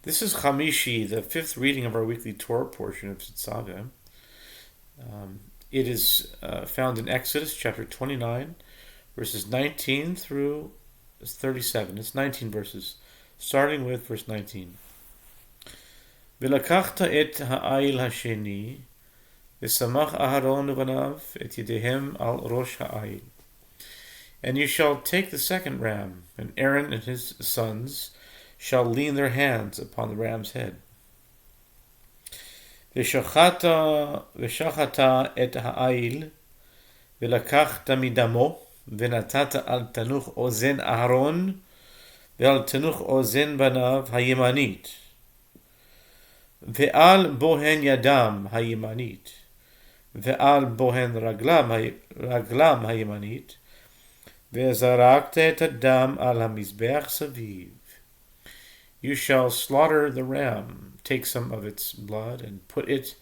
This is Hamishi, the fifth reading of our weekly Torah portion of Tetzaveh. It is found in Exodus chapter 29, verses 19 through 37. It's 19 verses, starting with verse 19. ולקחת את העיל השני, ושמח אהרון ובניו את ידיהם על ראש העיל. And you shall take the second ram, and Aaron and his sons shall lean their hands upon the ram's head. ושחטת את העיל, ולקחת מדמו, ונתת על תנוך אוזן אהרון, ועל תנוך אוזן בניו הימנית, ועל בוהן ידם הימנית, ועל בוהן רגלם הימנית, וזרקת את הדם על המזבח סביב. You shall slaughter the ram, take some of its blood, and put it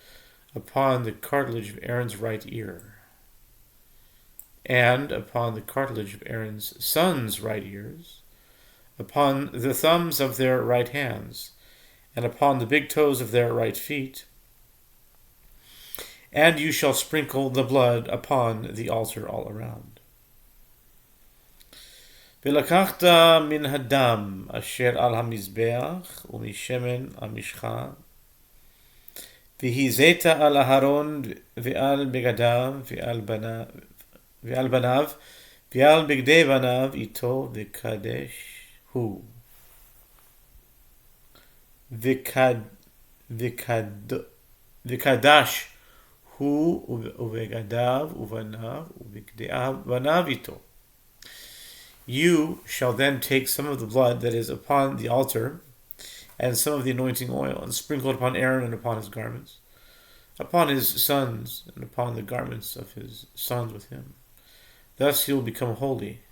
upon the cartilage of Aaron's right ear, and upon the cartilage of Aaron's sons' right ears, upon the thumbs of their right hands, and upon the big toes of their right feet. And you shall sprinkle the blood upon the altar all around. ולקחת מן הדם אשר על המזבח ומשמן המשחה, והזית על אהרון ועל בגדיו ועל בניו ועל בגדי בניו איתו, וקדש הוא. וקדש הוא ובגדיו ובניו ובגדי בניו איתו. You shall then take some of the blood that is upon the altar, and some of the anointing oil, and sprinkle it upon Aaron and upon his garments, upon his sons, and upon the garments of his sons with him. Thus he will become holy,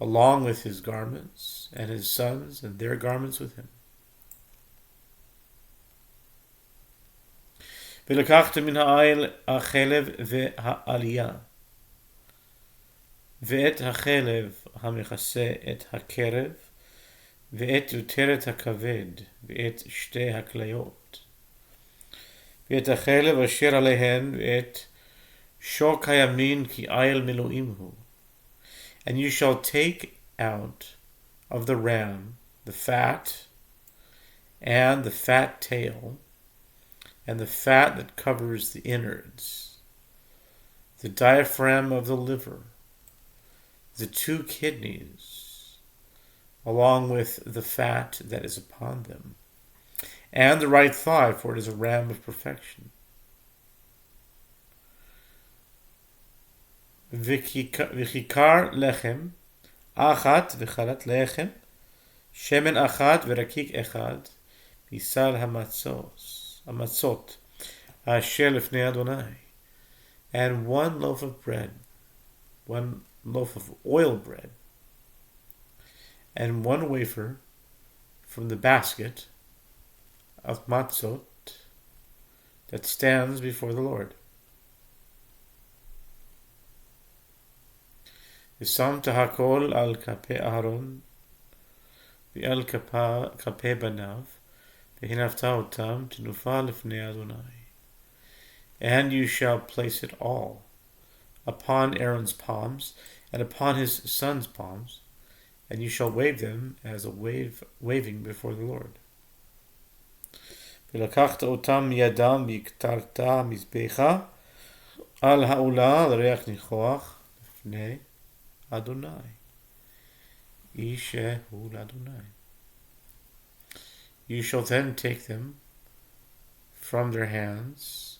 along with his garments, and his sons, and their garments with him. ולקחת מן העיל החלב והעלייה, ואת החלב המכסה את הקרב, ואת יותרת הכבד, ואת שתי הכליות, ואת החלב אשר עליהן, ואת שוק הימין כי עיל מילואים הוא. And you shall take out of the ram the fat, and the fat tail, and the fat that covers the innards, the diaphragm of the liver, the two kidneys, along with the fat that is upon them, and the right thigh, for it is a ram of perfection. וכיכר לחם, אחת וחלת לחם, שמן אחת ורקיק אחד, מסל המצות, אשר לפני אדוני, and one loaf of bread, one loaf of oil bread, and one wafer from the basket of matzot that stands before the Lord. ושמת הכל על כפי אהרון ועל כפי בניו, והנפת אותם תנופה לפני אדוני. And you shall place it all upon Aaron's palms, and upon his sons' palms, and you shall wave them as a waving before the Lord. ולקחת אותם מידם והקטרת מזבחה על העולה לריח ניחוח לפני אדוני. איש הוא לאדוני. You shall then take them from their hands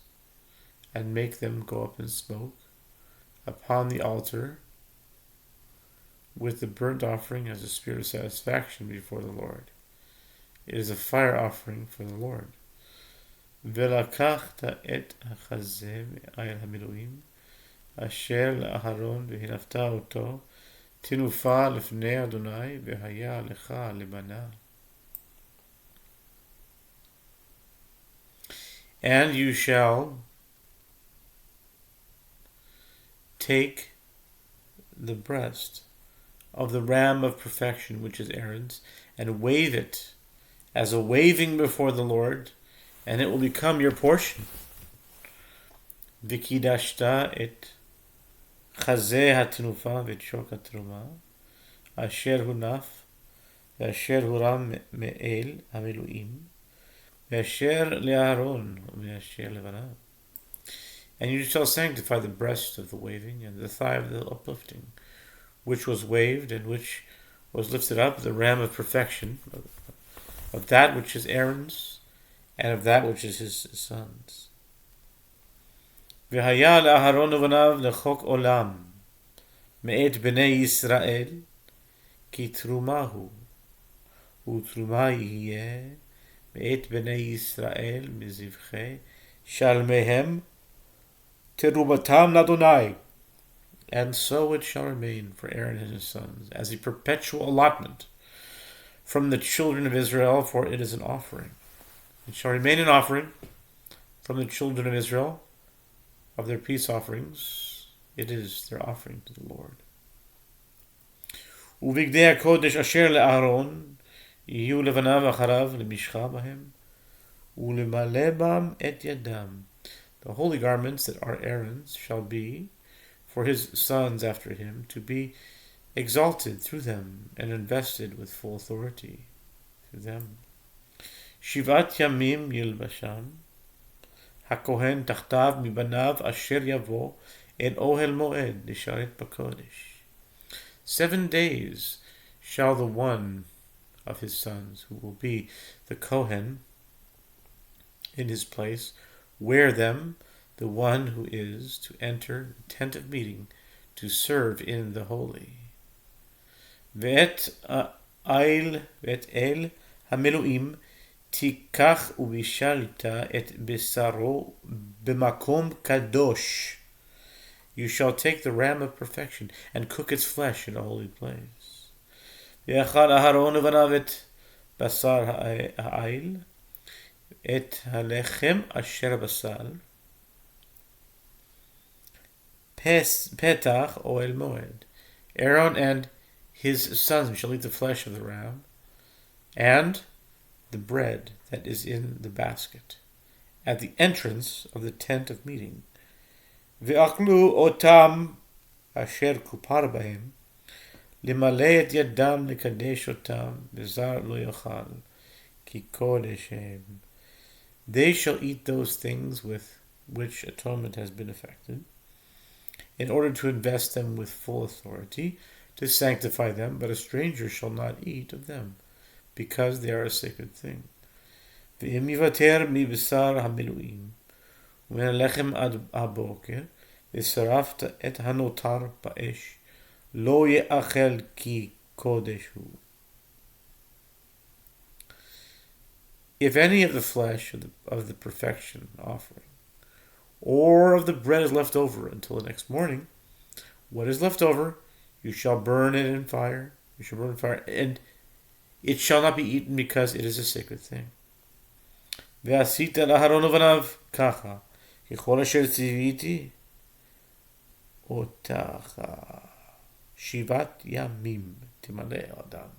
and make them go up in smoke upon the altar with the burnt offering as a spirit of satisfaction before the Lord. It is a fire offering for the Lord. ולקחת את החזה מעיל המילואים אשר לאהרון והנפת אותו תנופה לפני אדוני, והיה לך לבנה. And you shall take the breast of the ram of perfection, which is Aaron's, and wave it as a waving before the Lord, and it will become your portion. V'kidashta et chazeh ha'tenufa v'chok ha'teruma, asher hunaf, v'asher huram me'el ha'meluim, v'asher le'aharon, v'asher levanav. And you shall sanctify the breast of the waving, and the thigh of the uplifting, which was waved, and which was lifted up, the ram of perfection, of that which is Aaron's, and of that which is his sons. V'haya le'aharon uvanav lechok olam, me'et b'nei Yisrael, ki trumahu, u'truma yihye, me'et b'nei Yisrael, mizivche, shalmehem, terubatam l'Adonai. And so it shall remain for Aaron and his sons, as a perpetual allotment from the children of Israel, for it is an offering. It shall remain an offering from the children of Israel of their peace offerings. It is their offering to the Lord. Uvigdei HaKodesh asher le'Aaron, yihu levanav acharav lemishcha bahem, ulemale bam et yadam. The holy garments that are Aaron's shall be for his sons after him, to be exalted through them and invested with full authority through them. Shivat yamim yilbasham, hakohen tachtav mibanav asher yavo en ohel moed nisharet bakodesh. 7 days shall the one of his sons, who will be the Kohen in his place, wear them, the one who is to enter the tent of meeting to serve in the holy. Ve'et el hameluim tikach ubishalta et besaro b'makom kadosh. You shall take the ram of perfection and cook its flesh in a holy place. Ve'achal Aharon uvanav et basar ha'ayil et halechem asher basal petach oel moed. Aaron and his sons shall eat the flesh of the ram and the bread that is in the basket at the entrance of the tent of meeting. Ve'aklu otam asher kupar bahem limale et yadam lekadesh otam bezar lo yochal ki kodeshem. They shall eat those things with which atonement has been effected, in order to invest them with full authority, to sanctify them, but a stranger shall not eat of them, because they are a sacred thing. V'im yivater mi b'sar hamiluim, u'men lechem ad haboker, v'sarafta et hanotar ba'esh, lo ye'achel ki kodeshu. If any of the flesh of the perfection offering, or of the bread is left over until the next morning, what is left over, you shall burn it in fire. You shall burn in fire, and it shall not be eaten, because it is a sacred thing. Ve'asita l'Aharon uvanav kacha, kichol asher tziviti otacha, shivat yamim timale adam.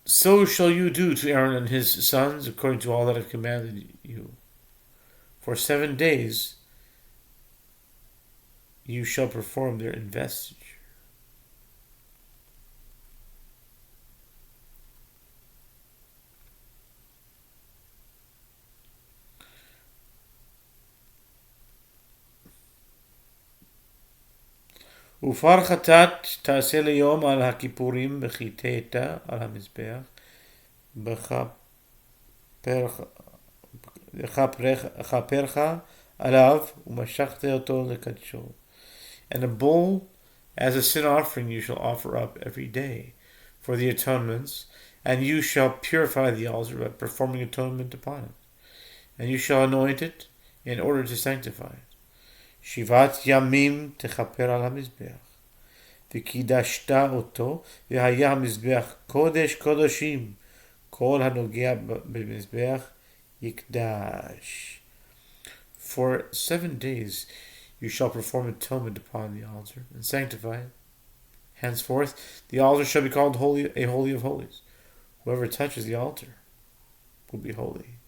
So shall you do to Aaron and his sons, according to all that I have commanded you. For 7 days you shall perform their investiture. ופר חטאת תעשה ליום על הכיפורים וחיטאת על המזבח וכפרך עליו ומשכת אותו לקדשו. And a bull as a sin offering you shall offer up every day for the atonements, and you shall purify the altar by performing atonement upon it, and you shall anoint it in order to sanctify it. Shivat yamim techaper al hamizbeach, v'kidashta oto, v'haya hamizbeach kodesh kodashim, kol hanogea b'mizbeach yikdash. For 7 days you shall perform atonement upon the altar and sanctify it. Henceforth, the altar shall be called holy, a holy of holies. Whoever touches the altar will be holy.